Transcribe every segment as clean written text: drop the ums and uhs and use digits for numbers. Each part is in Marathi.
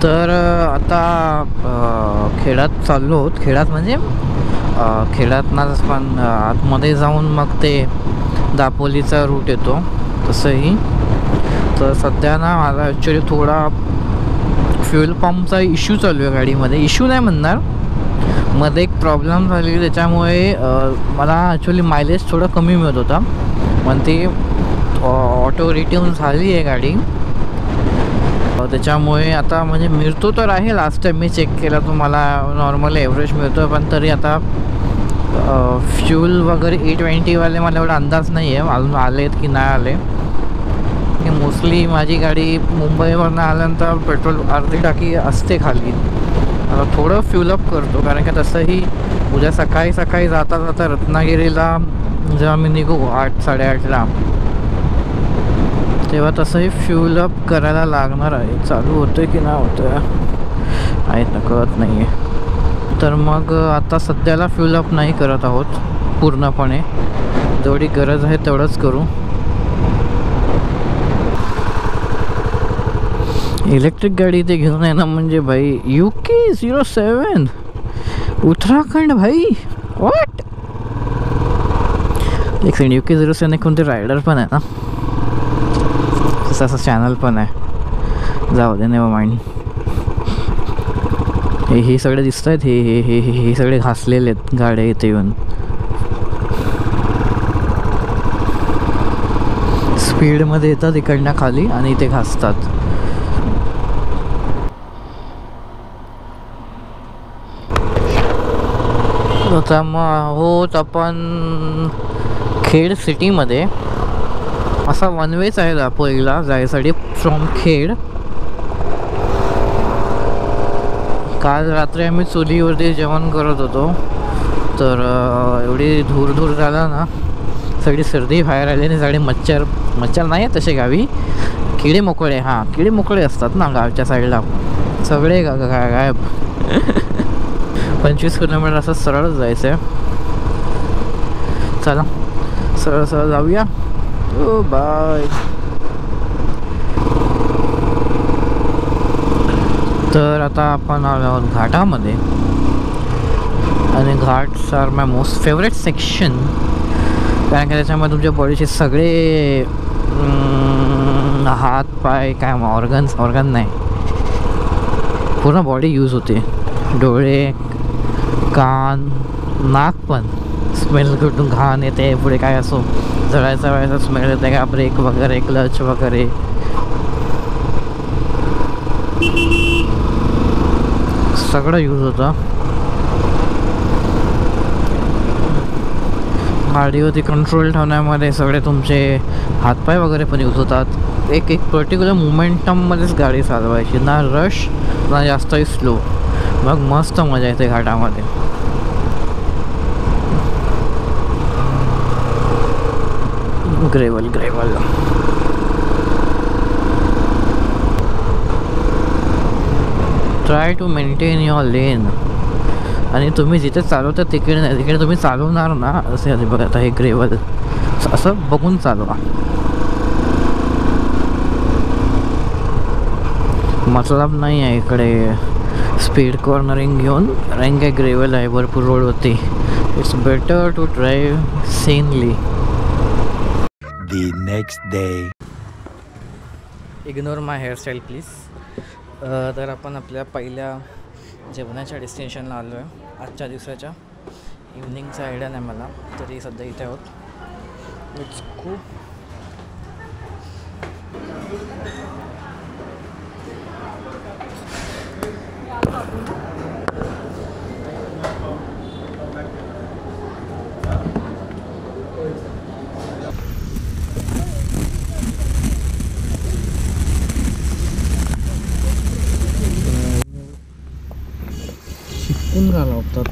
तर आता खेळात चाललो आहोत. खेळात म्हणजे खेळात ना पण आतमध्ये जाऊन मग ते दापोलीचा रूट येतो तसंही. तर सध्या ना मला ॲक्च्युली थोडा फ्युएल पंपचा इश्यू चालू आहे गाडीमध्ये. इश्यू नाही म्हणणार, मध्ये एक प्रॉब्लेम झाली त्याच्यामुळे मला ॲक्च्युली मायलेज थोडं कमी मिळत होता. पण ती ऑटो रिट्यून झाली आहे गाडी, त्याच्यामुळे आता म्हणजे मिळतो तर आहे. लास्ट टाईम मी चेक केला तो मला नॉर्मली ॲव्हरेज मिळतो, पण तरी आता फ्यूल वगैरे E20वाले मला एवढा अंदाज नाही आहे अजून आलेत की नाही आले. की मोस्टली माझी गाडी मुंबईवरनं आल्यानंतर पेट्रोल अर्धी टाकी असते खाली. आता थोडं फ्यूलअप करतो, कारण की तसंही उद्या सकाळी सकाळी जाता जाता रत्नागिरीला जेव्हा मी निघू 8-8:30ला, तेव्हा तसंही फ्यूलअप करायला लागणार आहे. चालू होतं की नाही होतं आहेत ना कळत नाही आहे. तर मग आता सध्याला फ्यूलअप नाही करत आहोत पूर्णपणे, जेवढी गरज आहे तेवढंच करू. इलेक्ट्रिक गाडी ते घेऊन येणं म्हणजे भाई UK07 उत्तराखंड भाई व्हॉट. एक सेकंड, UK07 एक कोणते रायडर पण आहे ना, असं चॅनल पण आहे. जाऊ दे, नेव्हर माइंड. हे सगळे दिसत आहेत, हे सगळे घासलेले आहेत गाड्या इथे येऊन. स्पीडमध्ये येतात इकडनं खाली आणि इथे घासतात. आता मग आहोत आपण खेड सिटीमध्ये. असा वन वेच आहे दापोलीला जायसाठी फ्रॉम खेड. काल रात्री आम्ही चुलीवरती जेवण करत होतो, तर एवढी धूर झाला ना, सगळी सर्दी बाहेर आली आणि सगळे मच्छर नाही आहेत तसे गावी, किडे मोकळे. हां, किडे मोकळे असतात ना गावच्या साईडला, सगळे गायब. 25 किलोमीटर असं सरळच जायचं आहे. चला सरळ जाऊया. ओ बाय. तर आता आपण आलो आहोत घाटामध्ये, आणि घाट्स आर माय मोस्ट फेवरेट सेक्शन, कारण की त्याच्यामध्ये तुमच्या बॉडीचे सगळे हात पाय काय ऑर्गन नाही, पूर्ण बॉडी यूज होते. डोळे, कान, नाक पण स्मेल कुठून घाण येते, पुढे काय असो जळायचा वेळेचा स्मेल येते का, ब्रेक वगैरे, क्लच वगैरे, सगळं यूज होतं. गाडीवरती कंट्रोल ठेवण्यामध्ये सगळे तुमचे हातपाय वगैरे पण यूज होतात. एक पर्टिक्युलर मोमेंटममध्येच गाडी चालवायची, ना रश ना जास्तही स्लो. मग मस्त मजा येते घाटामध्ये. Gravel try to maintain your lane. आणि तुम्ही जिथे चालवता तिकडे नाही, तिकडे तुम्ही चालवणार ना असे बघा. आता हे ग्रेवल असं बघून चालवा. मतलब नाही आहे इकडे स्पीड कॉर्नरिंग घेऊन, कारण काय ग्रेवल आहे भरपूर रोडवरती. It's better to drive sanely. The next day. Ignore my hairstyle please. तर आपण आपल्या पहिल्या जेवणाच्या डेस्टिनेशनला आलो आहे आजच्या दिवसाच्या. इव्हनिंगचा आयडिया नाही मला, तरी सध्या इथे आहोत. इट्स खूप शिकून घाला होतात.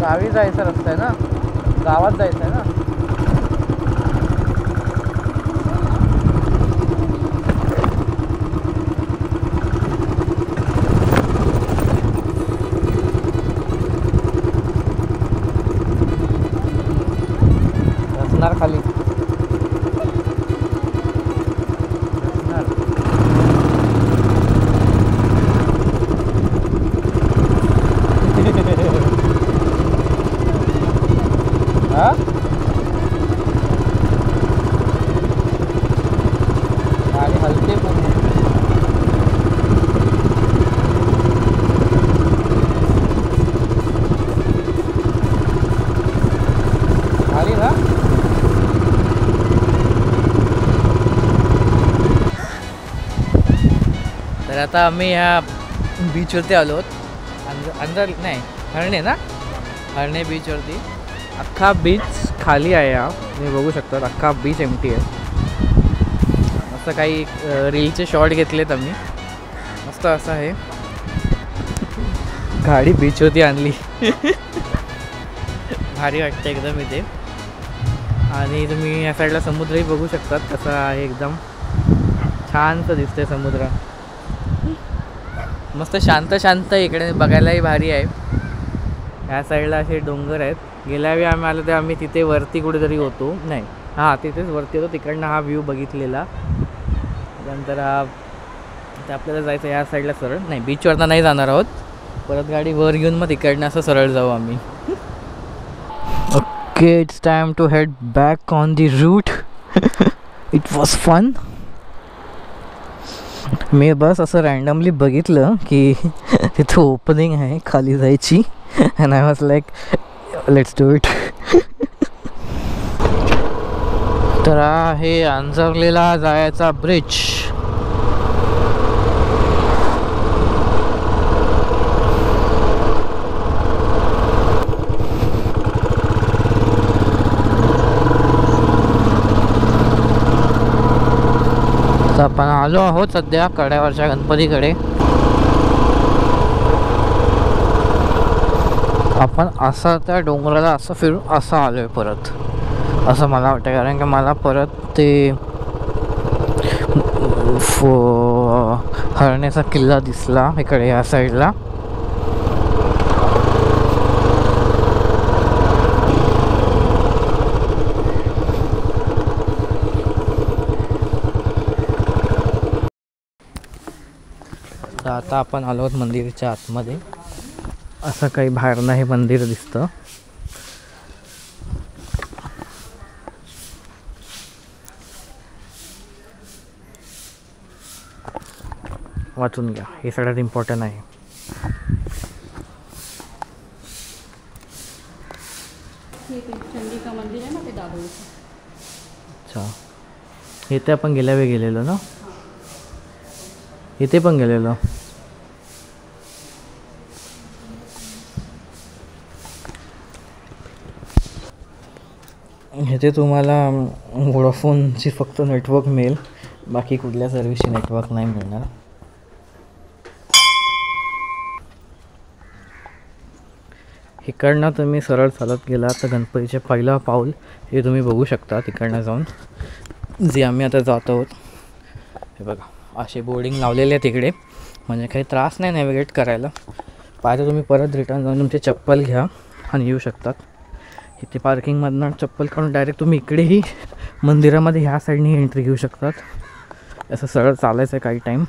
गावी जायचा रस्ता आहे ना, गावात जायचं आहे ना. खाली गाडी हलते पूर्ण. आली ना. तर आता आम्ही ह्या बीचवरती आलो आहोत. अंदर नाही, हरणे ना, हरणे बीचवरती. अख्खा बीच खाली आहे. हा तुम्ही बघू शकता, अख्खा बीच एम्प्टी आहे. असं काही रीलचे शॉट घेतलेत आम्ही. मस्त असं आहे. गाडी बीचवरती आणली. भारी वाटतं एकदम इथे. आणि तुम्ही या साईडला समुद्रही बघू शकतात कसा आहे. एकदम छानसं दिसतंय समुद्र. मस्त शांत शांत इकडे बघायलाही भारी आहे. ह्या साईडला असे डोंगर आहेत. गेल्या वेळी आम्ही आलो तेव्हा आम्ही तिथे वरती कुठेतरी होतो. नाही, हां तिथेच वरती होतो. तिकडनं हा व्ह्यू बघितलेला. त्यानंतर हा ते आपल्याला जायचं ह्या साईडला सरळ. नाही, बीचवरनं नाही जाणार आहोत. परत गाडी वर घेऊन मग तिकडनं असं सरळ जाऊ आम्ही. Okay, it's time to head back on the route. It was fun. मी बस असं रँडमली बघितलं की तिथं ओपनिंग आहे खाली जायची. And I was like let's do it. तर आहे अंजरलेला जायचा ब्रिज. तर आपण आलो आहोत सध्या कड्यावरच्या गणपतीकडे. आपण असं त्या डोंगराला असं फिरून असं आलो आहे परत, असं मला वाटतं. कारण की मला परत ते हरण्याचा किल्ला दिसला इकडे या साईडला. तर आता आपण आलो आहोत मंदिराच्या आतमध्ये. असं काही बाहेरनं हे मंदिर दिसतं. वाचून घ्या, हे सगळ्यात इम्पॉर्टंट आहे. चंडिका मंदिर आहे ना ते दाभोळीचं. अच्छा, इथे आपण गेल्या वेळी गेलेलो ना, इथे पण गेलेलो. इथे तुम्हाला वोडाफोनची फक्त नेटवर्क मिळेल, बाकी कुठल्या सर्व्हिसची नेटवर्क नाही मिळणार. इकडनं तुम्ही सरळ चालत गेला तर गणपतीचे पहिला पाऊल हे तुम्ही बघू शकता तिकडनं जाऊन, जे आम्ही आता जात आहोत. हे बघा, असे बोर्डिंग लावलेले आहेत तिकडे, म्हणजे काही त्रास नाही नॅव्हिगेट करायला. पाहिजे तुम्ही परत रिटर्न जाऊन तुमचे चप्पल घ्या आणि येऊ शकतात. इथे पार्किंगमधनं चप्पल काढून डायरेक्ट तुम्ही इकडेही मंदिरामध्ये ह्या साईडनी एंट्री घेऊ शकतात. असं सरळ चालायचं आहे काही टाईम,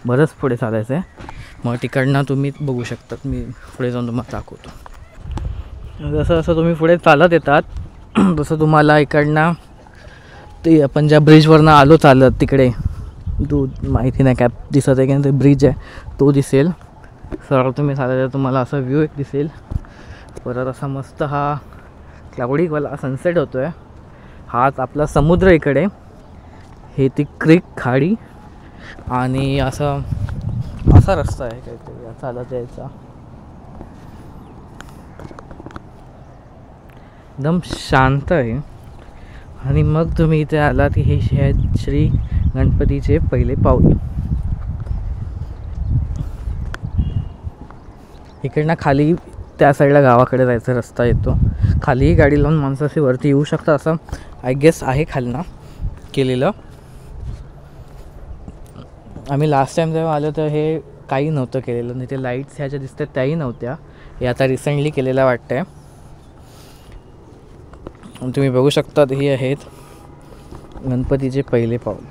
बरंच पुढे चालायचं आहे. मग तिकडनं तुम्ही बघू शकतात. मी पुढे जाऊन तुम्हाला दाखवतो. जसं जसं तुम्ही पुढे चालत येतात तसं तुम्हाला इकडनं ते आपण ज्या ब्रिजवरनं आलो चालत तिकडे, माहिती नाही कॅप दिसत आहे की ते ब्रिज आहे तो दिसेल. सरळ तुम्ही चालत तुम्हाला असा व्ह्यू एक दिसेल. परत असा मस्त हा क्लाउडीवाला सनसेट होतो आहे. हाच आपला समुद्र इकडे, हे ती क्रीक खाडी, आणि असा रस्ता आहे काहीतरी चालत यायचा. एकदम शांत आहे. आणि मग तुम्ही इथे आलात की हे श्री गणपतीचे पहिले पाऊल. इकडनं खाली त्या साईडला गावाकडे जायचा रस्ता येतो. खालीही गाडी लावून माणसं अशी वरती येऊ शकतात असं आय गेस आहे खालना केलेलं. आम्ही लास्ट टाईम जेव्हा आलो तर हे काही नव्हतं केलेलं. नाही ते लाईट्स ह्या ज्या दिसतात त्याही नव्हत्या. हे आता रिसेंटली केलेलं वाटतं आहे. तुम्ही बघू शकतात हे आहेत गणपतीचे पहिले पाऊल.